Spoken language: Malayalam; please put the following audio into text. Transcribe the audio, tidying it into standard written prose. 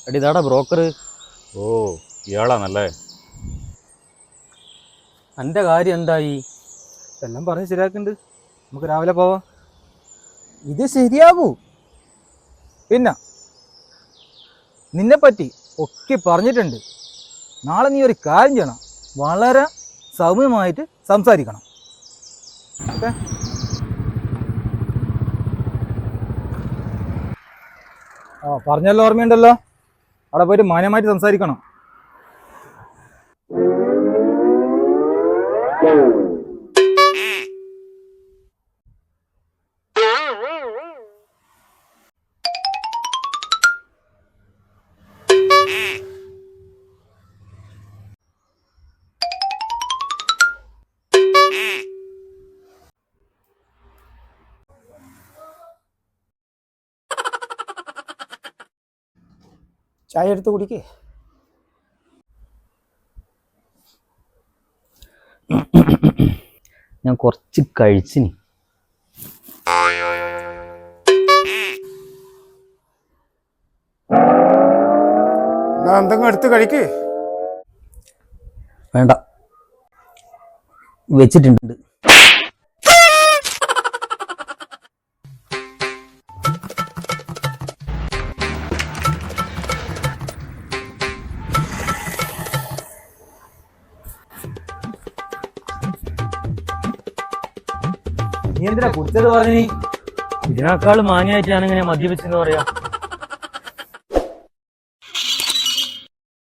എടി ഇതാടാ ബ്രോക്കർ. ഓ, ഇയാളാണല്ലേ? എൻ്റെ കാര്യം എന്തായി? എല്ലാം പറഞ്ഞ് ശരിയാക്കുന്നുണ്ട്. നമുക്ക് രാവിലെ പോവാം. ഇത് ശരിയാവൂ. പിന്നെ നിന്നെപ്പറ്റി ഒക്കെ പറഞ്ഞിട്ടുണ്ട്. നാളെ നീ ഒരു കാര്യം ചെയ്യണം, വളരെ സൗമ്യമായിട്ട് സംസാരിക്കണം. ഓക്കെ? പറഞ്ഞല്ലോ, ഓർമ്മയുണ്ടല്ലോ. അവിടെ പോയിട്ട് മാന്യമായിട്ട് സംസാരിക്കണം. ചായ എടുത്ത് കുടിക്കേ. ഞാൻ കുറച്ച് കഴിച്ചിനി. എന്തെങ്കിലും എടുത്ത് കഴിക്കേ. വേണ്ട, വെച്ചിട്ടുണ്ട്. നീ എന്തിനാ കുടിച്ചത് പറഞ്ഞു? ഇതിനേക്കാൾ മാന്യമായിട്ട് ഞാനിങ്ങനെ മദ്യപിച്ചെന്ന് പറയാം.